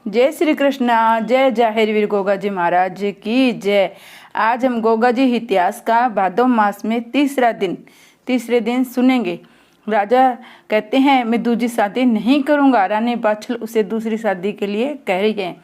जय श्री कृष्णा। जय जाहिर वीर गोगा जी महाराज की जय। आज हम गोगा जी इतिहास का भादो मास में तीसरे दिन सुनेंगे। राजा कहते हैं मैं दूसरी शादी नहीं करूंगा। रानी बाछल उसे दूसरी शादी के लिए कह रही है।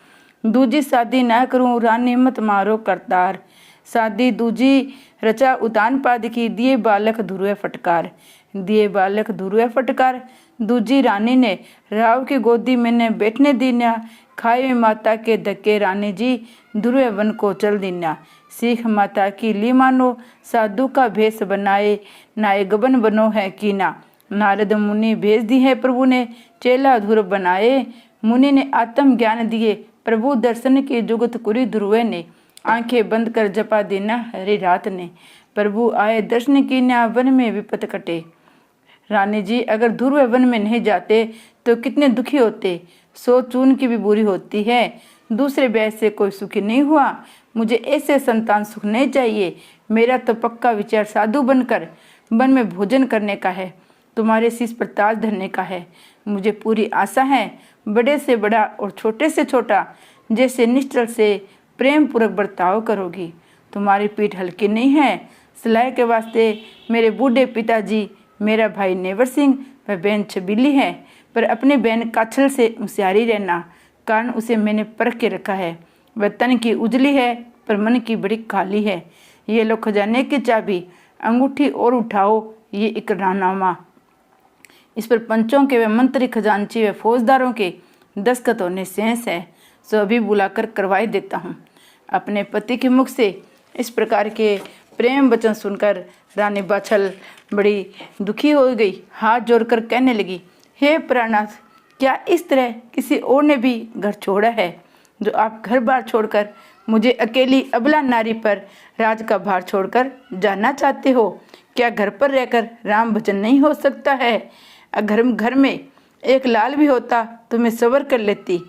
दूजी शादी ना करूं रानी मत मारो करतार। शादी दूजी रचा उतान पाद की दिए बालक धुरुए फटकार। दिए बालक धुरुए फटकार। दूजी रानी ने राव की गोदी में ने बैठने दीना। खाए माता के धक्के रानी जी धुरुए वन को चल दीना। सीख माता की ली मानो साधु का भेष बनाए नाय गबन बनो है कीना। नारद मुनि भेज दी है प्रभु ने चेला धुर बनाए। मुनि ने आत्म ज्ञान दिए प्रभु दर्शन की जुगत कुरी ध्रुवे ने। आंखें बंद कर जपा देना हरी रात ने। प्रभु आए दर्शन की ना वन में विपत कटे। रानी जी अगर ध्रुव वन में नहीं जाते तो कितने दुखी होते। सो चून की भी बुरी होती है। दूसरे ब्याह से कोई सुखी नहीं हुआ। मुझे ऐसे संतान सुख नहीं चाहिए। मेरा तो पक्का विचार साधु बनकर वन में भोजन करने का है। तुम्हारे शीश पर ताज धरने का है। मुझे पूरी आशा है बड़े से बड़ा और छोटे से छोटा जैसे निश्चल से प्रेम पूर्वक बर्ताव करोगी। तुम्हारी पीठ हल्की नहीं है। सिलाई के वास्ते मेरे बूढ़े पिताजी मेरा भाई नेवर सिंह व बहन छबीली है, पर अपनी बहन काछल से होशियारी रहना। कारण उसे मैंने परख के रखा है। वह तन की उजली है पर मन की बड़ी काली है। ये लो खजाने की चाबी अंगूठी और उठाओ ये इकरारनामा। इस पर पंचों के व मंत्री खजांची व फौजदारों के दस्तखत होने शेष है। सो अभी बुलाकर करवाई देता हूँ। अपने पति के मुख से इस प्रकार के प्रेम वचन सुनकर रानी बाछल बड़ी दुखी हो गई। हाथ जोड़कर कहने लगी, हे प्राणनाथ, क्या इस तरह किसी और ने भी घर छोड़ा है जो आप घर बार छोड़कर मुझे अकेली अबला नारी पर राज का भार छोड़कर जाना चाहते हो? क्या घर पर रहकर राम भजन नहीं हो सकता है? अगर घर में एक लाल भी होता तो मैं सबर कर लेती।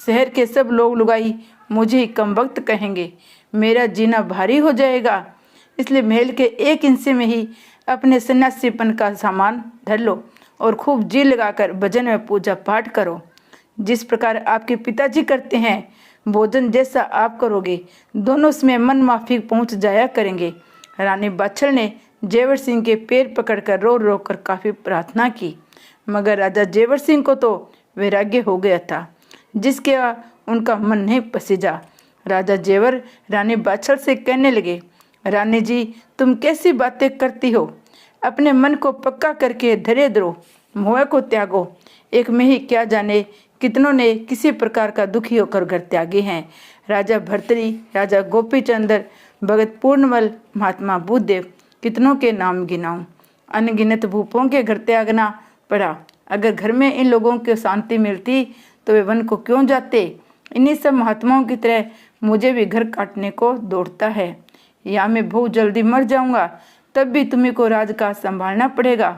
शहर के सब लोग लुगाई मुझे ही कम वक्त कहेंगे। मेरा जीना भारी हो जाएगा। इसलिए महल के एक हिस्से में ही अपने सन्यासीपन का सामान धर लो और खूब जी लगाकर भजन में पूजा पाठ करो। जिस प्रकार आपके पिताजी करते हैं भोजन जैसा आप करोगे, दोनों उसमें मन माफिक पहुंच जाया करेंगे। रानी बाछल ने जेवर सिंह के पैर पकड़कर रो रो कर काफ़ी प्रार्थना की, मगर राजा जेवर सिंह को तो वैराग्य हो गया था, जिसके उनका मन नहीं पसीजा। राजा जेवर रानी बाछल से कहने लगे, रानी जी तुम कैसी बातें करती हो? अपने मन को पक्का करके धैर्य धरो, मोह को त्यागो। एक में ही क्या जाने कितनों ने किसी प्रकार का दुखी होकर घर त्यागे हैं। राजा भर्तरी, राजा गोपीचंद्र, भगत पूर्णमल, महात्मा बुद्धदेव, कितनों के नाम गिनाऊं। अनगिनत भूपों के घर त्यागना पड़ा। अगर घर में इन लोगों को शांति मिलती तो वे वन को क्यों जाते? इन्हीं सब महात्माओं की तरह मुझे भी घर काटने को दौड़ता है। या मैं बहुत जल्दी मर जाऊंगा तब भी तुम्ही को राज का संभालना पड़ेगा।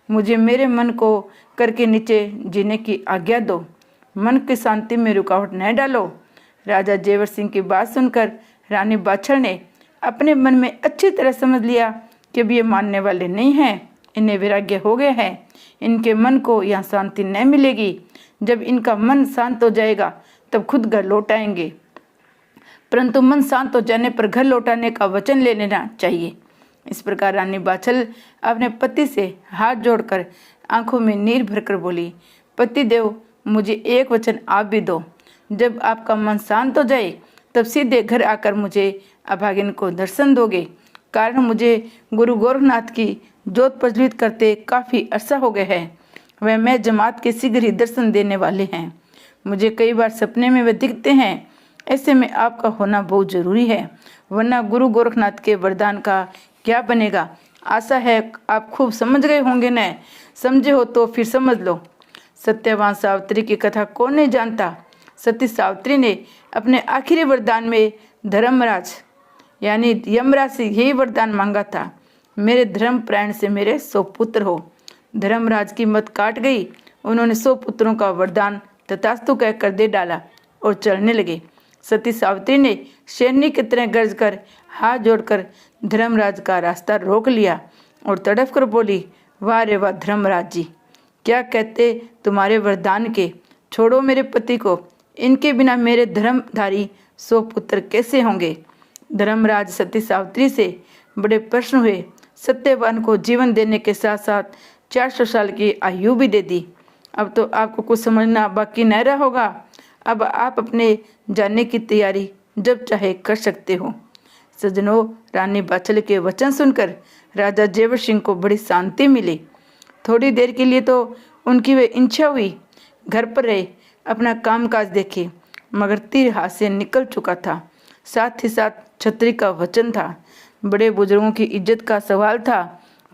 मुझे मेरे मन को करके नीचे जीने की आज्ञा दो। मन की शांति में रुकावट न डालो। राजा जेवर सिंह की बात सुनकर रानी बाछल ने अपने मन में अच्छी तरह समझ लिया कि अब ये मानने वाले नहीं हैं। इन्हें वैराग्य हो गया है। इनके मन को यहाँ शांति न मिलेगी। जब इनका मन शांत हो जाएगा तब खुद घर लौट आएंगे, परंतु मन शांत हो जाने पर घर लौटाने का वचन ले लेना चाहिए। इस प्रकार रानी बाछल अपने पति से हाथ जोड़कर आंखों में नीर भरकर बोली, पति देव मुझे एक वचन आप भी दो। जब आपका मन शांत हो जाए तब सीधे घर आकर मुझे अभागिन को दर्शन दोगे। कारण मुझे गुरु गोरखनाथ की जोत प्रज्वलित करते काफ़ी अरसा हो गया है। वह मैं जमात के शीघ्र ही दर्शन देने वाले हैं। मुझे कई बार सपने में वे दिखते हैं। ऐसे में आपका होना बहुत जरूरी है, वरना गुरु गोरखनाथ के वरदान का क्या बनेगा। आशा है आप खूब समझ गए होंगे न? समझे हो तो फिर समझ लो। सत्यवान सावित्री की कथा कौन नहीं जानता। सती सावित्री ने अपने आखिरी वरदान में धर्मराज यानी यमराज से यही वरदान मांगा था, मेरे धर्म प्राण से मेरे 100 पुत्र हो। धर्मराज की मत काट गई। उन्होंने 100 पुत्रों का वरदान तथास्तु कहकर दे डाला और चलने लगे। सती सावित्री ने शेरनी की तरह गर्ज कर हाथ जोड़कर धर्मराज का रास्ता रोक लिया और तड़फ कर बोली, वाह रे वाह धर्मराज जी, क्या कहते तुम्हारे वरदान के। छोड़ो मेरे पति को, इनके बिना मेरे धर्मधारी 100 पुत्र कैसे होंगे। धर्मराज सती सावित्री से बड़े प्रश्न हुए। सत्यवान को जीवन देने के साथ साथ 400 साल की आयु भी दे दी। अब तो आपको कुछ समझना बाकी न रहा होगा। अब आप अपने जाने की तैयारी जब चाहे कर सकते हो। सज्जनों, रानी बाछल के वचन सुनकर राजा जेवर सिंह को बड़ी शांति मिली। थोड़ी देर के लिए तो उनकी वे इच्छा हुई घर पर रहे, अपना कामकाज देखे, मगर तीर हाथ से निकल चुका था। साथ ही साथ छत्री का वचन था, बड़े बुजुर्गों की इज्जत का सवाल था।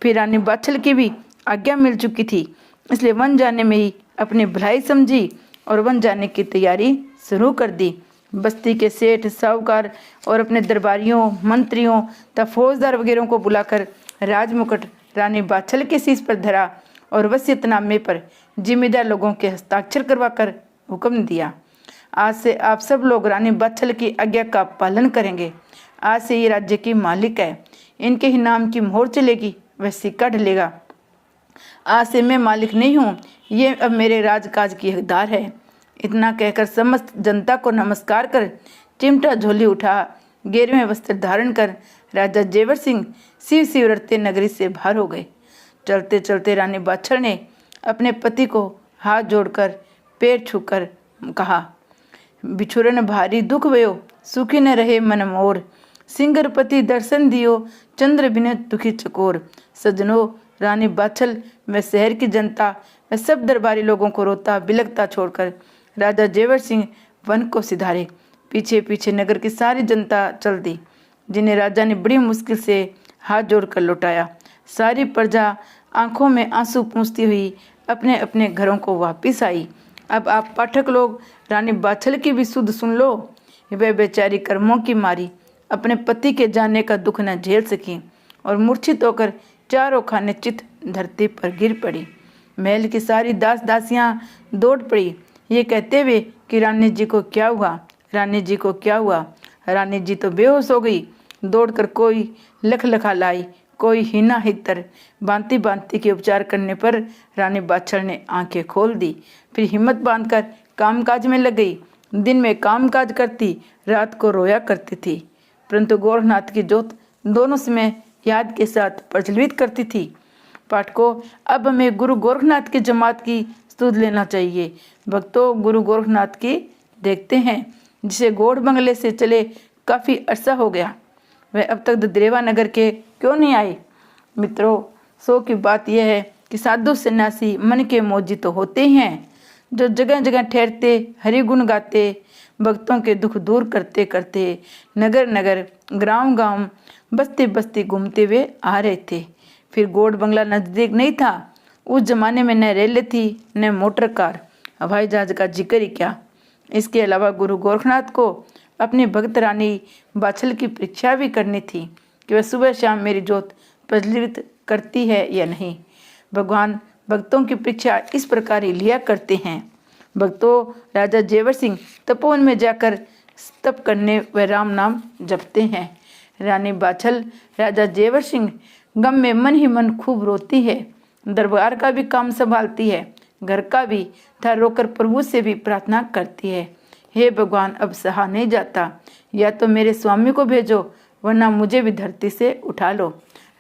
फिर रानी बाछल की भी आज्ञा मिल चुकी थी, इसलिए वन जाने में ही अपनी भलाई समझी और वन जाने की तैयारी शुरू कर दी। बस्ती के सेठ, साहूकार और अपने दरबारियों, मंत्रियों तथा फौजदार वगैरह को बुलाकर राजमुकुट रानी बाछल के शीश पर धरा और वसीयतनामे पर जिम्मेदार लोगों के हस्ताक्षर करवाकर हुक्म दिया, आज से आप सब लोग रानी बाछल की आज्ञा का पालन करेंगे। आज से ये राज्य की मालिक है, इनके ही नाम की मोहर चलेगी, वह सिक्का ढलेगा। आज से मैं मालिक नहीं हूँ, ये अब मेरे राजकाज की हकदार है। इतना कहकर समस्त जनता को नमस्कार कर चिमटा झोली उठा 11वें वस्त्र धारण कर राजा जेवर सिंह शिव शिव रटते नगरी से बाहर हो गए। चलते चलते रानी बाछल ने अपने पति को हाथ जोड़कर पैर छूकर कहा, बिछुरन भारी दुख भयो, सुखी न रहे मन मोर, सिंगरपति दर्शन दियो, चंद्र बिन दुखी चकोर। सज्जनों, रानी बाछल व शहर की जनता व सब दरबारी लोगों को रोता बिलखता छोड़कर राजा जेवर सिंह वन को सिधारे। पीछे पीछे नगर की सारी जनता चल दी, जिन्हें राजा ने बड़ी मुश्किल से हाथ जोड़कर लौटाया। सारी प्रजा आंखों में आंसू पूंछती हुई अपने अपने घरों को वापिस आई। अब आप पाठक लोग रानी बाछल की भी सुध सुन लो। वह बेचारी कर्मों की मारी अपने पति के जाने का दुख न झेल सकी और मूर्छित होकर चारों खाने चित धरती पर गिर पड़ी। महल की सारी दास दासियां दौड़ पड़ी, ये कहते हुए कि रानी जी को क्या हुआ, रानी जी को क्या हुआ। रानी जी तो बेहोश हो गई। दौड़कर कोई लखलखा लाई, कोई हिना हितर, बांति बांति के उपचार करने पर रानी बाछल ने आंखें खोल दी। फिर हिम्मत बांधकर कामकाज में लग गई। दिन में कामकाज करती, रात को रोया करती थी, परंतु गोरखनाथ की जोत दोनों समय याद के साथ प्रज्वलित करती थी। पाठकों, अब हमें गुरु गोरखनाथ की जमात की स्तुति लेना चाहिए। भक्तों, गुरु गोरखनाथ की देखते हैं, जिसे गौड़ बंगले से चले काफ़ी अरसा हो गया, वह अब तक ददरेवा नगर के क्यों नहीं आए। मित्रों, सो की बात यह है कि साधु सन्यासी मन के मौजी तो होते हैं, जो जगह जगह ठहरते, हरि गुण गाते, भक्तों के दुख दूर करते करते नगर नगर, गांव गांव, बस्ती बस्ती घूमते हुए आ रहे थे। फिर गौड़ बंगला नजदीक नहीं था। उस जमाने में न रेल थी, न मोटर कार, हवाई जहाज का जिक्र ही क्या। इसके अलावा गुरु गोरखनाथ को अपनी भक्त रानी बाछल की परीक्षा भी करनी थी कि वह सुबह शाम मेरी जोत प्रज्वलित करती है या नहीं। भगवान भक्तों की परीक्षा इस प्रकार ही लिया करते हैं। भक्तों, राजा जेवर सिंह तपोवन में जाकर तप करने व राम नाम जपते हैं। रानी बाछल राजा जेवर सिंह गम में मन ही मन खूब रोती है, दरबार का भी काम संभालती है, घर का भी था, रोकर प्रभु से भी प्रार्थना करती है, हे भगवान, अब सहा नहीं जाता, या तो मेरे स्वामी को भेजो, वरना मुझे भी धरती से उठा लो।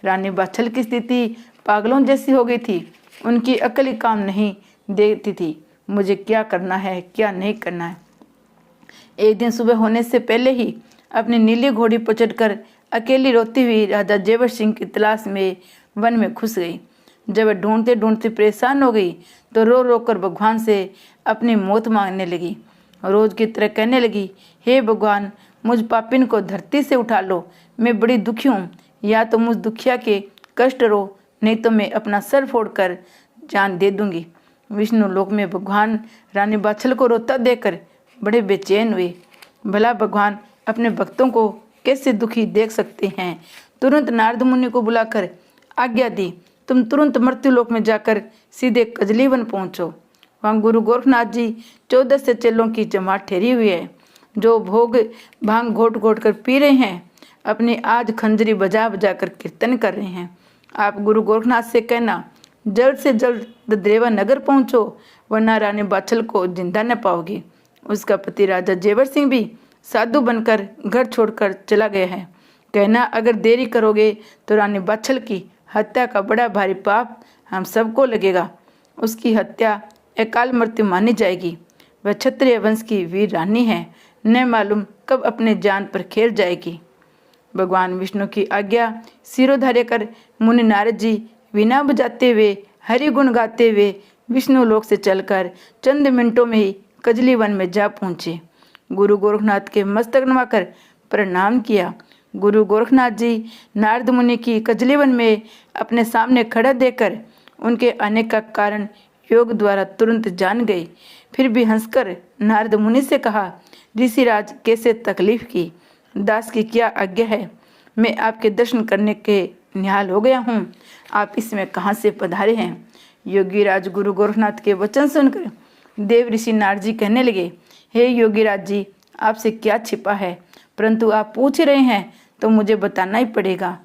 रानी बाछल की स्थिति पागलों जैसी हो गई थी। उनकी अकल ही काम नहीं देती थी, मुझे क्या करना है, क्या नहीं करना है। एक दिन सुबह होने से पहले ही अपनी नीली घोड़ी पर चढ़कर अकेली रोती हुई राजा जेवर सिंह की तलाश में वन में घुस गई। जब वह ढूंढते ढूंढते परेशान हो गई तो रो रो कर भगवान से अपनी मौत मांगने लगी। रोज की तरह कहने लगी, हे भगवान, मुझ पापिन को धरती से उठा लो, मैं बड़ी दुखी हूँ, या तो मुझ दुखिया के कष्ट रो, नहीं तो मैं अपना सर फोड़कर जान दे दूंगी। विष्णु लोक में भगवान रानी बाछल को रोता देखकर बड़े बेचैन हुए। भला भगवान अपने भक्तों को कैसे दुखी देख सकते हैं। तुरंत नारद मुनि को बुलाकर आज्ञा दी, तुम तुरंत मृत्यु लोक में जाकर सीधे कजली वन पहुँचो। वहाँ गुरु गोरखनाथ जी 14 से चेलों की जमात ठहरी हुई है, जो भोग भांग घोट घोट कर पी रहे हैं, अपनी आज खंजरी बजा बजा कर कीर्तन कर रहे हैं। आप गुरु गोरखनाथ से कहना, जल्द से जल्द ददरेवा नगर पहुँचो, वरना रानी बाछल को जिंदा न पाओगी। उसका पति राजा जेवर सिंह भी साधु बनकर घर छोड़कर चला गया है। कहना अगर देरी करोगे तो रानी बाछल की हत्या का बड़ा भारी पाप हम सबको लगेगा। उसकी हत्या अकाल मृत्यु मानी जाएगी। वह क्षत्रिय वंश की वीर रानी है, न मालूम कब अपने जान पर खेल जाएगी। भगवान विष्णु की आज्ञा सिरोधार्य कर मुनि नारद जी वीणा बजाते हुए हरि गुण गाते हुए विष्णु लोक से चलकर चंद मिनटों में ही कजली वन में जा पहुंचे। गुरु गोरखनाथ के मस्तक नवाकर प्रणाम किया। गुरु गोरखनाथ जी नारद मुनि की कजली वन में अपने सामने खड़ा देखकर उनके आने का कारण योग द्वारा तुरंत जान गए। फिर भी हंसकर नारद मुनि से कहा, ऋषिराज कैसे तकलीफ की, दास की क्या आज्ञा है। मैं आपके दर्शन करने के निहाल हो गया हूँ, आप इसमें कहाँ से पधारे हैं। योगीराज गुरु गोरखनाथ के वचन सुनकर देव ऋषि नारद जी कहने लगे, हे योगीराज जी, आपसे क्या छिपा है, परंतु आप पूछ रहे हैं तो मुझे बताना ही पड़ेगा।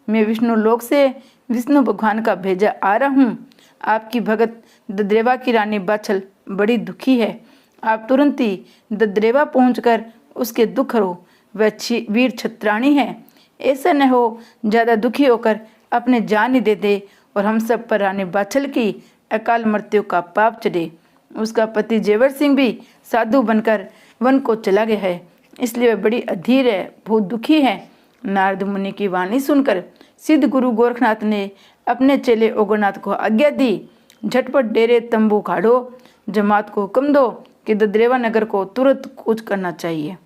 मैं विष्णु लोक से विष्णु भगवान का भेजा आ रहा हूँ। आपकी भगत दद्रेवा की रानी बाछल बड़ी दुखी है। आप तुरंत ही दद्रेवा पहुंचकर उसके दुख हरो। वह वीर छत्राणी है, ऐसा न हो ज़्यादा दुखी होकर अपने जान ही दे दे और हम सब पर रानी बाछल की अकाल मृत्यु का पाप चढ़े। उसका पति जेवर सिंह भी साधु बनकर वन को चला गया है, इसलिए वह बड़ी अधीर है, बहुत दुखी है। नारद मुनि की वाणी सुनकर सिद्ध गुरु गोरखनाथ ने अपने चेले ओगरनाथ को आज्ञा दी, झटपट डेरे तंबू गाड़ो, जमात को हुक्म दो कि दद्रेवा नगर को तुरंत कूच करना चाहिए।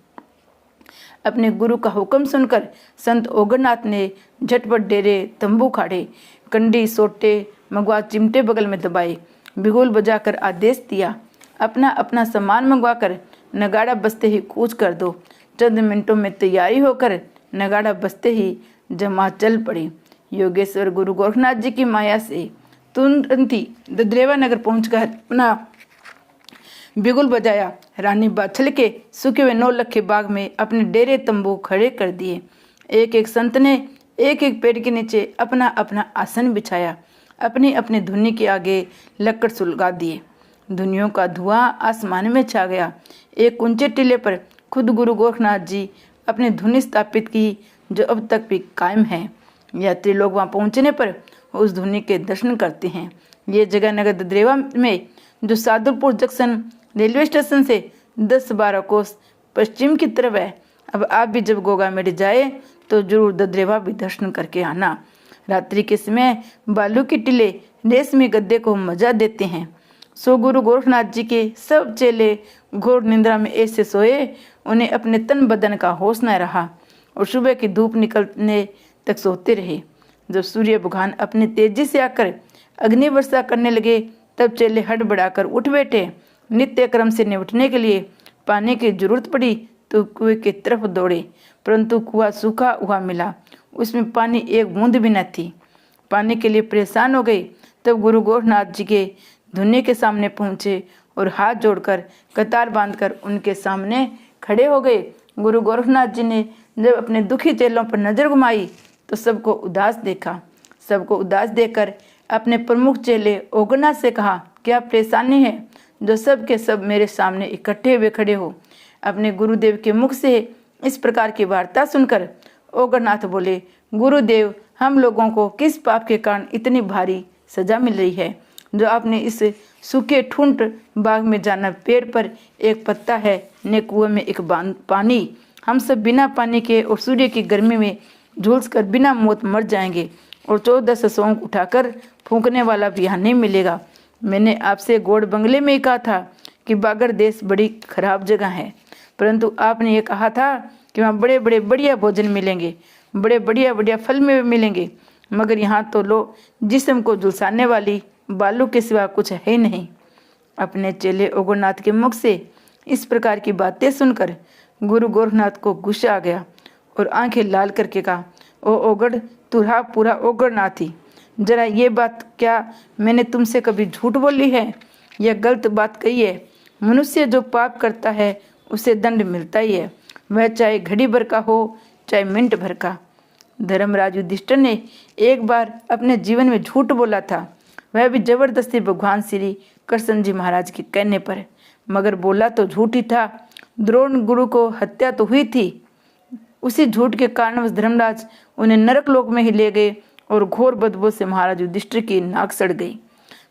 अपने गुरु का हुक्म सुनकर संत ओगरनाथ ने झटपट डेरे तंबू खाड़े, कंडी सोटे मंगवा चिमटे बगल में दबाए, बिगुल बजाकर आदेश दिया, अपना अपना सामान मंगवाकर नगाड़ा बजते ही कूच कर दो। चंद मिनटों में तैयारी होकर नगाड़ा बजते ही जमात चल पड़ी। योगेश्वर गुरु गोरखनाथ जी की माया से तुरंत ही दद्रेवा नगर पहुंचकर अपना बिगुल बजाया। रानी बाछल के सूखे हुए 9 लखे बाग में अपने डेरे तंबू खड़े कर दिए। एक एक संत ने एक एक पेड़ के नीचे अपना अपना आसन बिछाया, अपनी अपनी धुनी के आगे लकड़ सुलगा दिए। धुनियों का धुआं आसमान में छा गया। एक ऊंचे टीले पर खुद गुरु गोरखनाथ जी अपनी धुनी स्थापित की, जो अब तक भी कायम है। यात्री लोग वहां पहुंचने पर उस धुनी के दर्शन करते हैं। ये जगह नगर दद्रेवा में, जो सादुलपुर जंक्शन रेलवे स्टेशन से 10-12 कोस पश्चिम की तरफ है। अब आप भी जब गोगा मेड़ जाए तो जरूर दद्रेवा भी दर्शन करके आना। रात्रि के समय बालू के टीले रेशमी गद्दे को मजा देते हैं। सो गुरु गोरखनाथ जी के सब चेले घोर निंद्रा में ऐसे सोए, उन्हें अपने तन बदन का होश न रहा और सुबह की धूप निकलने तक सोते रहे। जब सूर्य भगवान अपनी तेजी से आकर अग्नि वर्षा करने लगे, तब चेले हड़बड़ाकर उठ बैठे। नित्य क्रम से निपटने के लिए पानी की जरूरत पड़ी तो कुएं की तरफ दौड़े, परंतु कुआं सूखा हुआ मिला, उसमें पानी एक बूंद भी न थी। पानी के लिए परेशान हो गई। तब गुरु गोरखनाथ जी के धुने के सामने पहुंचे और हाथ जोड़कर कतार बांधकर उनके सामने खड़े हो गए। गुरु गोरखनाथ जी ने जब अपने दुखी चेलों पर नजर घुमाई तो सबको उदास देखा। सबको उदास देखकर अपने प्रमुख चेले ओगरनाथ से कहा, क्या परेशानी है जो सब के सब मेरे सामने इकट्ठे हुए खड़े हो। अपने गुरुदेव के मुख से इस प्रकार की वार्ता सुनकर ओगरनाथ बोले, गुरुदेव, हम लोगों को किस पाप के कारण इतनी भारी सजा मिल रही है, जो आपने इस सूखे ठूंठ बाग में जाना, पेड़ पर एक पत्ता है, न कुएं में एक पानी। हम सब बिना पानी के और सूर्य की गर्मी में झुलस कर बिना मौत मर जाएंगे और 14 सौंग उठाकर फूंकने वाला भी यहाँ नहीं मिलेगा। मैंने आपसे गोड़ बंगले में ही कहा था कि बागर देश बड़ी खराब जगह है, परंतु आपने ये कहा था कि वहाँ बड़े बड़े बढ़िया भोजन मिलेंगे, बड़े बढ़िया बढ़िया फल में मिलेंगे, मगर यहाँ तो लो जिस्म को झुलसाने वाली बालू के सिवा कुछ है ही नहीं। अपने चेले ओगरनाथ के मुख से इस प्रकार की बातें सुनकर गुरु गोरखनाथ को गुस्सा आ गया और आंखें लाल करके कहा, ओ ओगड़, तू रहा पूरा ओगरनाथ ही। जरा ये बात, क्या मैंने तुमसे कभी झूठ बोली है या गलत बात कही है? मनुष्य जो पाप करता है उसे दंड मिलता ही है, वह चाहे घड़ी भर का हो चाहे मिनट भर का। धर्मराज युधिष्ठिर ने एक बार अपने जीवन में झूठ बोला था, वह भी जबरदस्ती भगवान श्री कृष्ण जी महाराज के कहने पर। मगर बोला तो झूठ ही था। द्रोण गुरु को हत्या तो हुई थी। उसी झूठ के कारणवश धर्मराज उन्हें नरक लोक में ही ले गए और घोर बदबू से महाराज युधिष्ठिर की नाक सड़ गई।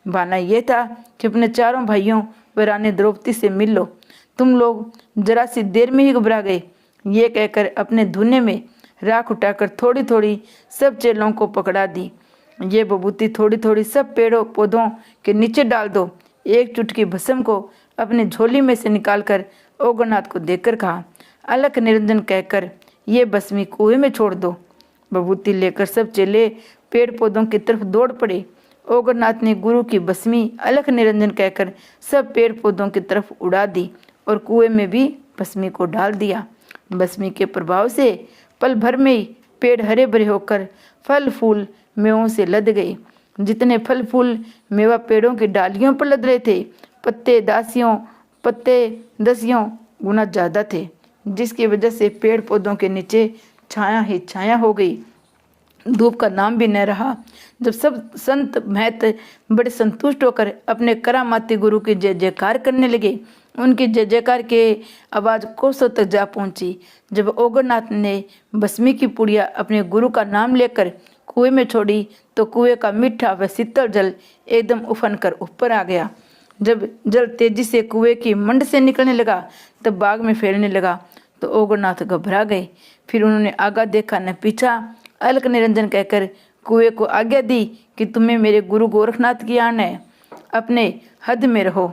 बहाना यह था कि अपने चारों भाइयों व रानी द्रौपदी से मिल लो। तुम लोग जरा सी देर में ही घबरा गए। ये कहकर अपने धुने में राख उठाकर थोड़ी थोड़ी सब चेलों को पकड़ा दी। ये बबूती थोड़ी थोड़ी सब पेड़ों पौधों के नीचे डाल दो। एक चुटकी भस्म को अपने झोली में से निकालकर ओगरनाथ को देकर कहा, अलख निरंजन कहकर ये भस्मी कुएं में छोड़ दो। बबूती लेकर सब चेले पेड़ पौधों की तरफ दौड़ पड़े। ओगरनाथ ने गुरु की भस्मी अलख निरंजन कहकर सब पेड़ पौधों की तरफ उड़ा दी और कुएं में भी भस्मी को डाल दिया। भस्मी के प्रभाव से पल भर में ही पेड़ हरे भरे होकर फल फूल मेवों से लद गए। जितने फल फूल मेवा पेड़ों की डालियों पर लद रहे थे, पत्ते दसियों गुना ज़्यादा थे, जिसकी वजह से पेड़ पौधों के नीचे छाया ही छाया हो गई। धूप का नाम भी न रहा। जब सब संत महत बड़े संतुष्ट होकर अपने करामाती गुरु की जय जयकार करने लगे, उनकी जय जयकार के आवाज़ कोसों तक जा पहुंची। जब ओगरनाथ ने भस्मी की पुड़िया अपने गुरु का नाम लेकर कुएं में छोड़ी तो कुएं का मीठा व शीतल जल एकदम उफन कर ऊपर आ गया। जब जल तेजी से कुएं की मंड से निकलने लगा तब बाग में फैलने लगा तो ओगरनाथ घबरा गए। फिर उन्होंने आगा देखा न पीछा। अलख निरंजन कहकर कुएं को आज्ञा दी कि तुम्हें मेरे गुरु गोरखनाथ की आन है, अपने हद में रहो।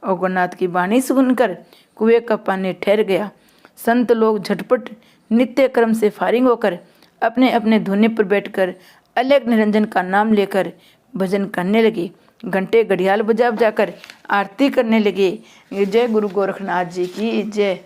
ओगरनाथ की वाणी सुनकर कुएं का पानी ठहर गया। संत लोग झटपट नित्य क्रम से फारिग होकर अपने अपने धुने पर बैठकर अलख निरंजन का नाम लेकर भजन करने लगे। घंटे घड़ियाल बजा बजाकर आरती करने लगे। जय गुरु गोरखनाथ जी की जय।